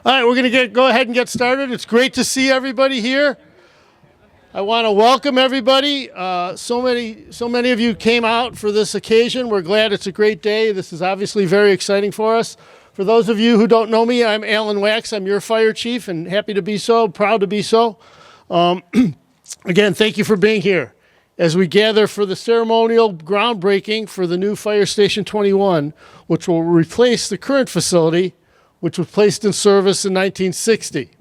All right, we're going to go ahead and get started. It's great to see everybody here. I want to welcome everybody. So many of you came out for this occasion. We're glad it's a great day. This is obviously very exciting for us. For those of you who don't know me, I'm Alan Wax. I'm your fire chief, and happy to be so, proud to be so. Again, thank you for being here. As we gather for the ceremonial groundbreaking for the new Fire Station 21, which will replace the current facility, which was placed in service in 1960.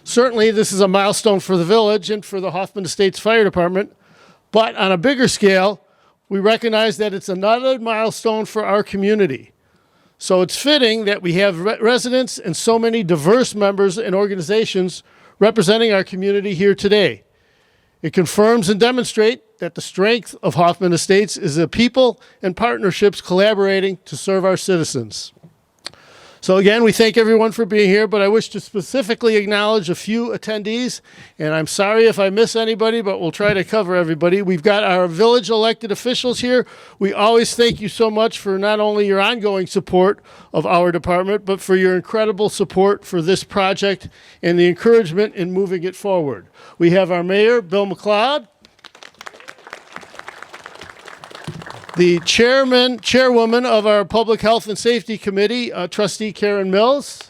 Certainly, this is a milestone for the village and for the Hoffman Estates Fire Department, but on a bigger scale, we recognize that it's another milestone for our community. So it's fitting that we have residents and so many diverse members and organizations representing our community here today. It confirms and demonstrates that the strength of Hoffman Estates is the people and partnerships collaborating to serve our citizens. So again, we thank everyone for being here, but I wish to specifically acknowledge a few attendees, and I'm sorry if I miss anybody, but we'll try to cover everybody. We've got our village elected officials here. We always thank you so much for not only your ongoing support of our department, but for your incredible support for this project and the encouragement in moving it forward. We have our mayor, Bill McLeod, the chairwoman of our Public Health and Safety Committee, Trustee Karen Mills,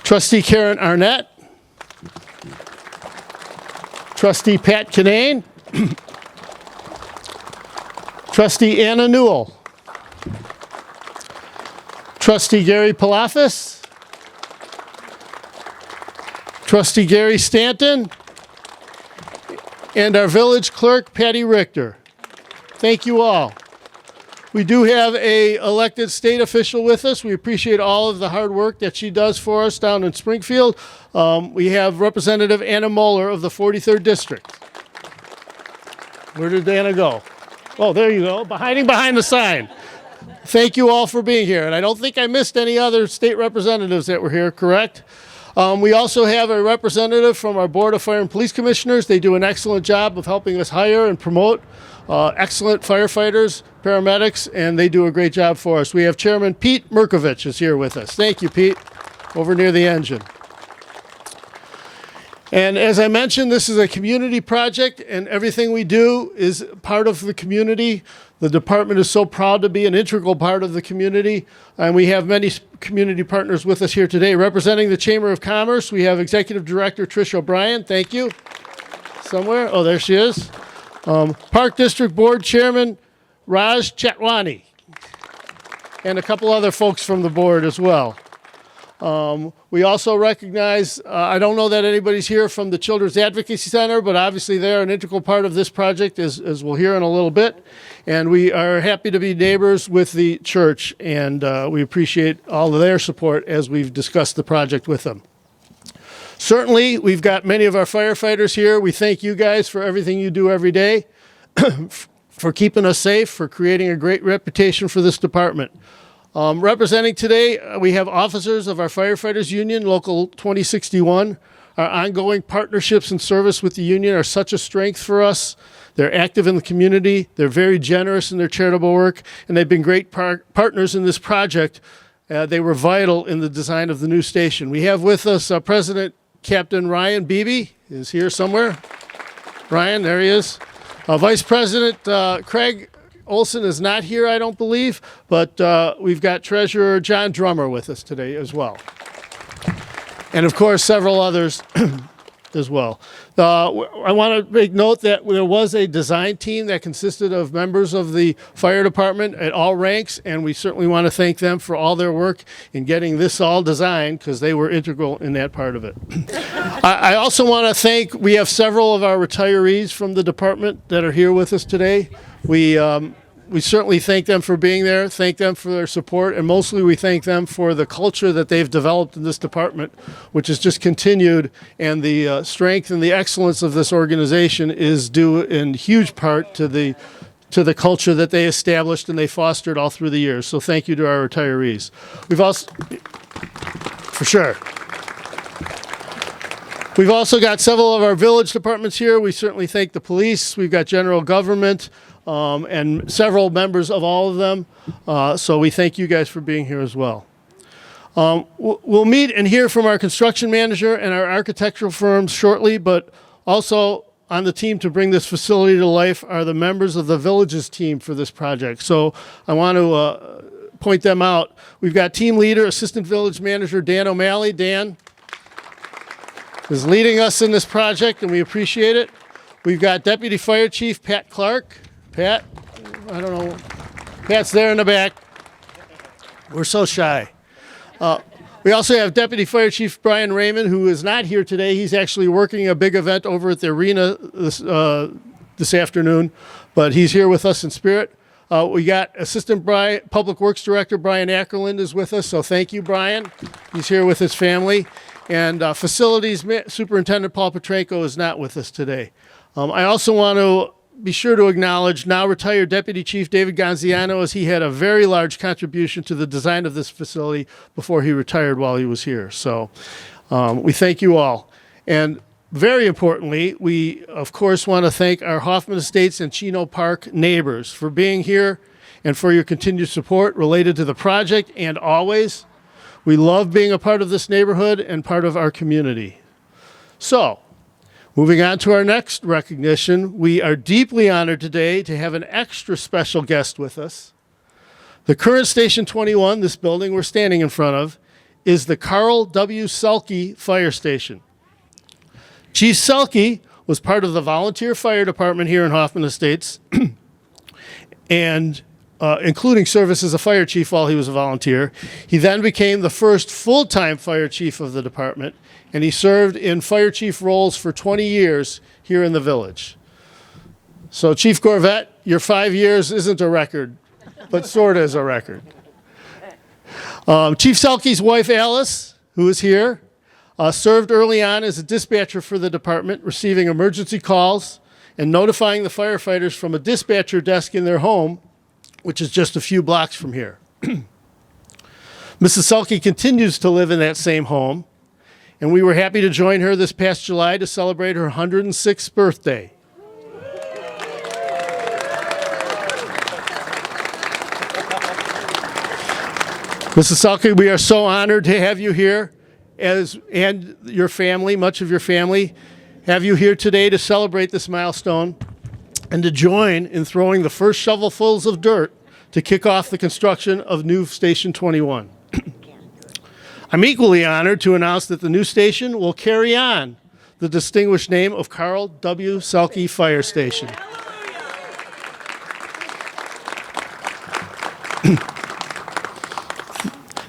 Trustee Karen Arnett, Trustee Pat Kinane, Trustee Anna Newell, Trustee Gary Palafis, Trustee Gary Stanton, and our village clerk, Patty Richter. Thank you all. We do have an elected state official with us. We appreciate all of the hard work that she does for us down in Springfield. We have Representative Anna Moeller of the 43rd District. Where did Anna go? Oh, there you go, hiding behind the sign. Thank you all for being here. And I don't think I missed any other state representatives that were here, correct? We also have a representative from our Board of Fire and Police Commissioners. They do an excellent job of helping us hire and promote excellent firefighters, paramedics, and they do a great job for us. We have Chairman Pete Merkovich is here with us. Thank you, Pete, over near the engine. And as I mentioned, this is a community project, and everything we do is part of the community. The department is so proud to be an integral part of the community, and we have many community partners with us here today. Representing the Chamber of Commerce, we have Executive Director Trish O'Brien. Thank you. Somewhere? Oh, there she is. Park District Board Chairman Raj Chatwani, and a couple other folks from the board as well. We also recognize, I don't know that anybody's here from the Children's Advocacy Center, but obviously they're an integral part of this project, as we'll hear in a little bit. And we are happy to be neighbors with the church, and we appreciate all of their support as we've discussed the project with them. Certainly, we've got many of our firefighters here. We thank you guys for everything you do every day, for keeping us safe, for creating a great reputation for this department. Representing today, we have officers of our Firefighters Union, Local 2061. Our ongoing partnerships and service with the union are such a strength for us. They're active in the community. They're very generous in their charitable work, and they've been great partners in this project. They were vital in the design of the new station. We have with us President Captain Ryan Beebe is here somewhere. Ryan, there he is. Vice President Craig Olson is not here, I don't believe, but we've got Treasurer John Drummer with us today as well. And of course, several others as well. I want to make note that there was a design team that consisted of members of the fire department at all ranks, and we certainly want to thank them for all their work in getting this all designed, because they were integral in that part of it. I also want to thank, we have several of our retirees from the department that are here with us today. We certainly thank them for being there, thank them for their support, and mostly we thank them for the culture that they've developed in this department, which has just continued, and the strength and the excellence of this organization is due in huge part to the culture that they established and they fostered all through the years. So thank you to our retirees. We've also, for sure. We've also got several of our village departments here. We certainly thank the police. We've got general government. and several members of all of them. So we thank you guys for being here as well. We'll meet and hear from our construction manager and our architectural firms shortly, but also on the team to bring this facility to life are the members of the Villages team for this project. So I want to point them out. We've got team leader, Assistant Village Manager Dan O'Malley. Dan is leading us in this project, and we appreciate it. We've got Deputy Fire Chief Pat Clark. Pat, I don't know. Pat's there in the back. We're so shy. We also have Deputy Fire Chief Brian Raymond, who is not here today. He's actually working a big event over at the arena this afternoon, but he's here with us in spirit. We got Assistant Public Works Director Brian Ackerland is with us, so thank you, Brian. He's here with his family. And Facilities Superintendent Paul Petranco is not with us today. I also want to be sure to acknowledge now retired Deputy Chief David Gonziano, as he had a very large contribution to the design of this facility before he retired while he was here. So we thank you all. And very importantly, we, of course, want to thank our Hoffman Estates and Chino Park neighbors for being here and for your continued support related to the project and always. We love being a part of this neighborhood and part of our community. So, moving on to our next recognition, we are deeply honored today to have an extra special guest with us. The current Station 21, this building we're standing in front of, is the Carl W. Selke Fire Station. Chief Selke was part of the volunteer fire department here in Hoffman Estates, and including service as a fire chief while he was a volunteer. He then became the first full-time fire chief of the department, and he served in fire chief roles for 20 years here in the village. So Chief Gorvette, your 5 years isn't a record, but sort of is a record. Chief Selke's wife, Alice, who is here, served early on as a dispatcher for the department, receiving emergency calls and notifying the firefighters from a dispatcher desk in their home, which is just a few blocks from here. Mrs. Selke continues to live in that same home, and we were happy to join her this past July to celebrate her 106th birthday. Mrs. Selke, we are so honored to have you here, and your family, much of your family, have you here today to celebrate this milestone and to join in throwing the first shovelfuls of dirt to kick off the construction of new Station 21. I'm equally honored to announce that the new station will carry on the distinguished name of Carl W. Selke Fire Station.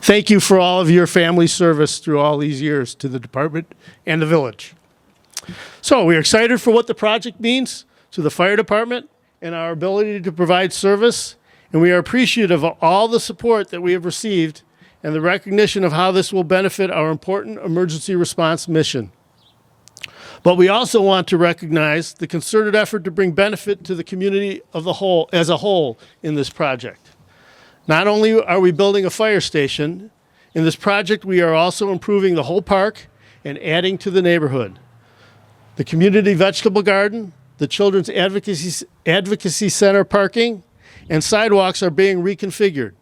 Thank you for all of your family service through all these years to the department and the village. So we're excited for what the project means to the fire department and our ability to provide service, and we are appreciative of all the support that we have received and the recognition of how this will benefit our important emergency response mission. But we also want to recognize the concerted effort to bring benefit to the community of the whole, as a whole, in this project. Not only are we building a fire station, in this project we are also improving the whole park and adding to the neighborhood. The community vegetable garden, the Children's Advocacy Center parking, and sidewalks are being reconfigured.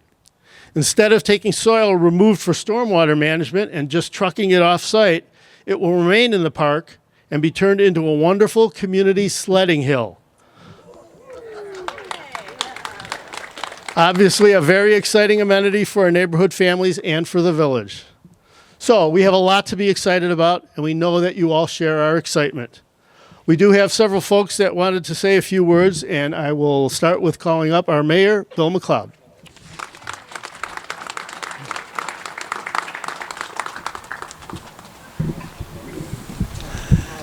Instead of taking soil removed for stormwater management and just trucking it off-site, it will remain in the park and be turned into a wonderful community sledding hill. Obviously, a very exciting amenity for our neighborhood families and for the village. So we have a lot to be excited about, and we know that you all share our excitement. We do have several folks that wanted to say a few words, and I will start with calling up our mayor, Bill McLeod.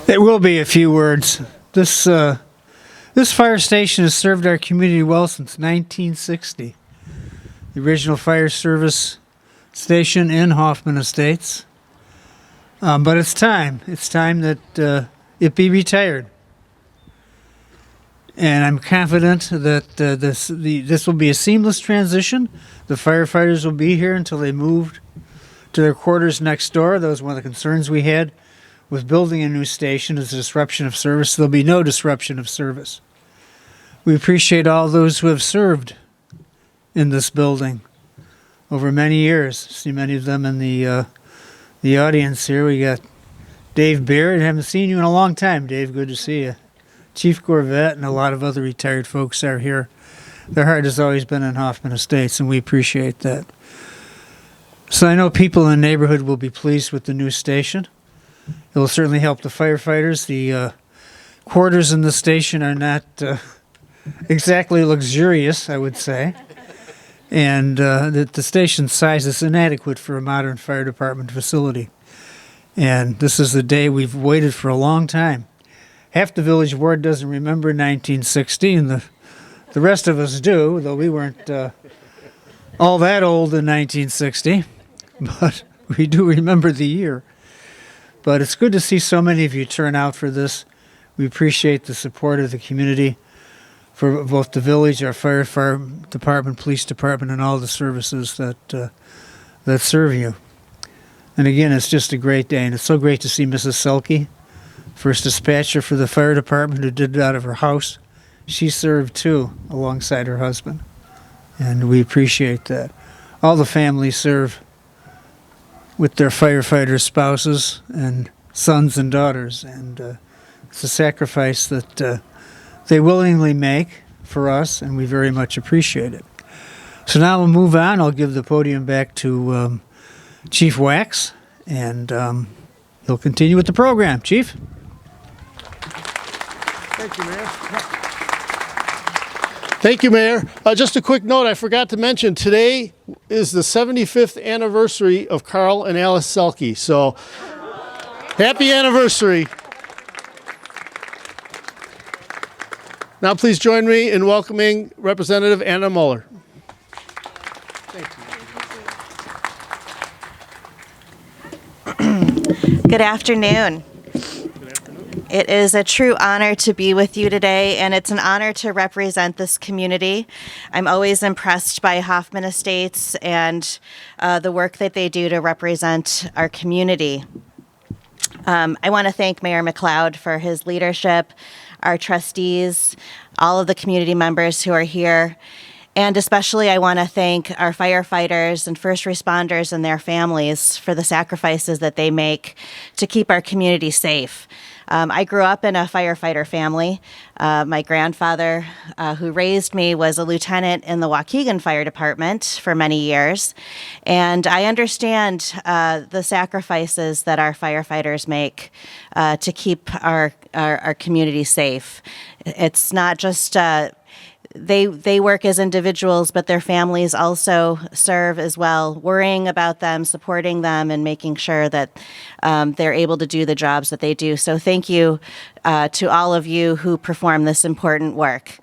There will be a few words. This fire station has served our community well since 1960. The original fire service station in Hoffman Estates. But it's time. It's time that it be retired. And I'm confident that this will be a seamless transition. The firefighters will be here until they moved to their quarters next door. That was one of the concerns we had with building a new station, is the disruption of service. There'll be no disruption of service. We appreciate all those who have served in this building over many years. See many of them in the audience here. We got Dave Beard. Haven't seen you in a long time, Dave. Good to see you. Chief Gorvet and a lot of other retired folks are here. Their heart has always been in Hoffman Estates, and we appreciate that. So I know people in the neighborhood will be pleased with the new station. It will certainly help the firefighters. The quarters in the station are not exactly luxurious, I would say. And the station size is inadequate for a modern fire department facility. And this is the day we've waited for a long time. Half the village ward doesn't remember 1960, and the rest of us do, though we weren't all that old in 1960. But we do remember the year. But it's good to see so many of you turn out for this. We appreciate the support of the community for both the village, our fire department, police department, and all the services that serve you. And again, it's just a great day, and it's so great to see Mrs. Selke, first dispatcher for the fire department, who did it out of her house. She served too, alongside her husband, and we appreciate that. All the families serve with their firefighter spouses and sons and daughters, and it's a sacrifice that they willingly make for us, and we very much appreciate it. So now we'll move on. I'll give the podium back to Chief Wax, and he'll continue with the program. Chief? Thank you, Mayor. Thank you, Mayor. Just a quick note, I forgot to mention, today is the 75th anniversary of Carl and Alice Selke. So, happy anniversary. Now please join me in welcoming Representative Anna Muller. Good afternoon. It is a true honor to be with you today, and it's an honor to represent this community. I'm always impressed by Hoffman Estates and the work that they do to represent our community. I want to thank Mayor McLeod for his leadership, our trustees, all of the community members who are here, and especially I want to thank our firefighters and first responders and their families for the sacrifices that they make to keep our community safe. I grew up in a firefighter family. My grandfather, who raised me, was a lieutenant in the Waukegan Fire Department for many years. And I understand the sacrifices that our firefighters make to keep our community safe. It's not just they work as individuals, but their families also serve as well, worrying about them, supporting them, and making sure that they're able to do the jobs that they do. So thank you to all of you who perform this important work.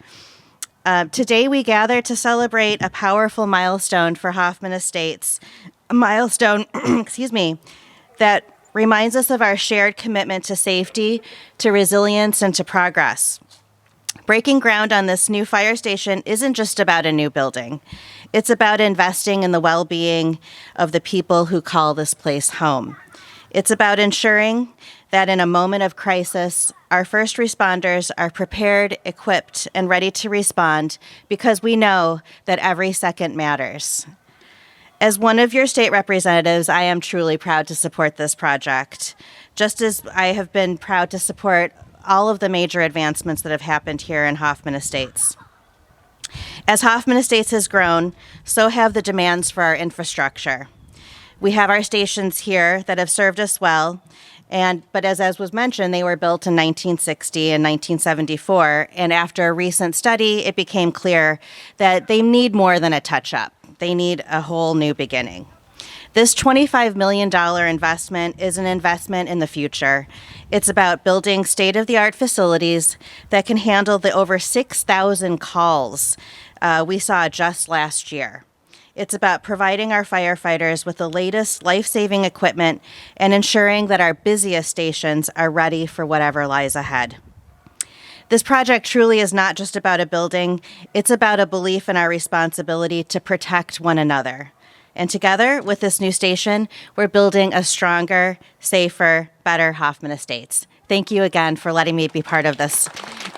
Today we gather to celebrate a powerful milestone for Hoffman Estates, a milestone, excuse me, that reminds us of our shared commitment to safety, to resilience, and to progress. Breaking ground on this new fire station isn't just about a new building. It's about investing in the well-being of the people who call this place home. It's about ensuring that in a moment of crisis, our first responders are prepared, equipped, and ready to respond because we know that every second matters. As one of your state representatives, I am truly proud to support this project, just as I have been proud to support all of the major advancements that have happened here in Hoffman Estates. As Hoffman Estates has grown, so have the demands for our infrastructure. We have our stations here that have served us well, but as was mentioned, they were built in 1960 and 1974, and after a recent study, it became clear that they need more than a touch-up. They need a whole new beginning. This $25 million investment is an investment in the future. It's about building state-of-the-art facilities that can handle the over 6,000 calls we saw just last year. It's about providing our firefighters with the latest life-saving equipment and ensuring that our busiest stations are ready for whatever lies ahead. This project truly is not just about a building, it's about a belief in our responsibility to protect one another. And together with this new station, we're building a stronger, safer, better Hoffman Estates. Thank you again for letting me be part of this.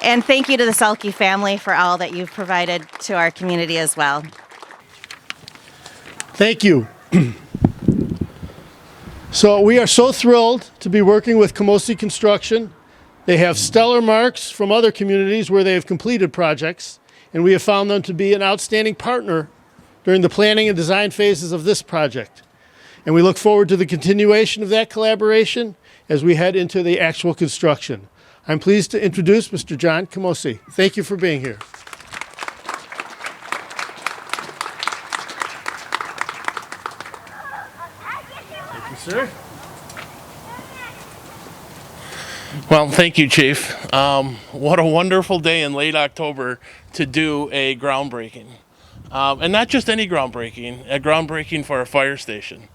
And thank you to the Selke family for all that you've provided to our community as well. Thank you. So we are so thrilled to be working with Camosi Construction. They have stellar marks from other communities where they have completed projects, and we have found them to be an outstanding partner during the planning and design phases of this project. And we look forward to the continuation of that collaboration as we head into the actual construction. I'm pleased to introduce Mr. John Camosi. Thank you for being here. Thank you, sir. Well, thank you, Chief. What a wonderful day in late October to do a groundbreaking. And not just any groundbreaking, a groundbreaking for a fire station.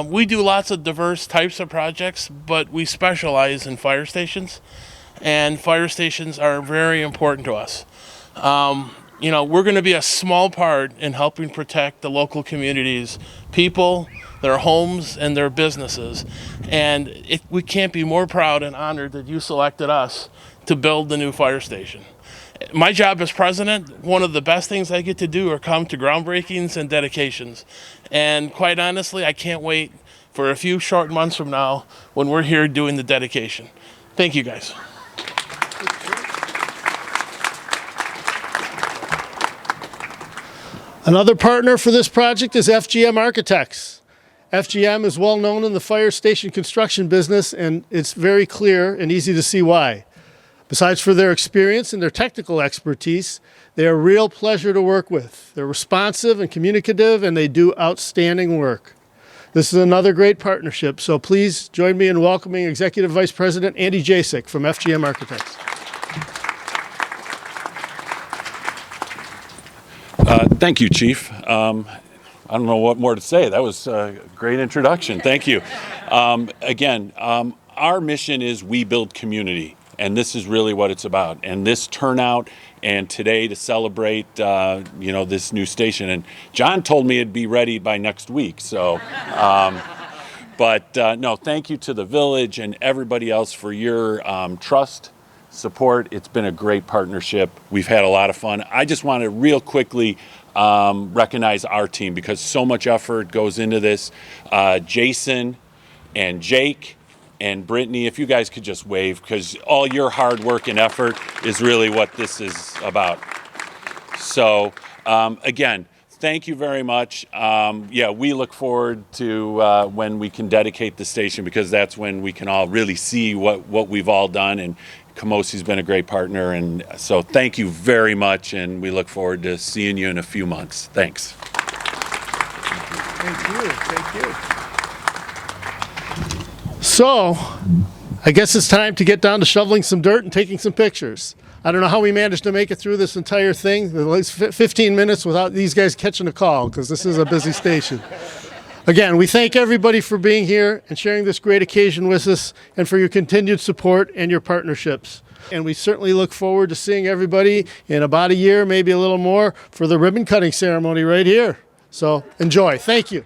We do lots of diverse types of projects, but we specialize in fire stations, and fire stations are very important to us. We're going to be a small part in helping protect the local communities, people, their homes, and their businesses. And we can't be more proud and honored that you selected us to build the new fire station. My job as president, one of the best things I get to do are come to groundbreakings and dedications. And quite honestly, I can't wait for a few short months from now when we're here doing the dedication. Thank you, guys. Another partner for this project is FGM Architects. FGM is well known in the fire station construction business, and it's very clear and easy to see why. Besides for their experience and their technical expertise, they are a real pleasure to work with. They're responsive and communicative, and they do outstanding work. This is another great partnership, so please join me in welcoming Executive Vice President Andy Jasek from FGM Architects. Thank you, Chief. I don't know what more to say. That was a great introduction. Thank you. Our mission is we build community. And this is really what it's about. And this turnout and today to celebrate, this new station. And John told me it'd be ready by next week. So, no, thank you to the village and everybody else for your trust, support. It's been a great partnership. We've had a lot of fun. I just want to real quickly recognize our team because so much effort goes into this. Jason and Jake and Brittany, if you guys could just wave, because all your hard work and effort is really what this is about. So, again, thank you very much. We look forward to when we can dedicate the station, because that's when we can all really see what we've all done. And Camosi's been a great partner. And so thank you very much. And we look forward to seeing you in a few months. Thanks. Thank you. Thank you. So, I guess it's time to get down to shoveling some dirt and taking some pictures. I don't know how we managed to make it through this entire thing, at least 15 minutes without these guys catching a call, because this is a busy station. Again, we thank everybody for being here and sharing this great occasion with us, and for your continued support and your partnerships. And we certainly look forward to seeing everybody in about a year, maybe a little more, for the ribbon cutting ceremony right here. So enjoy. Thank you.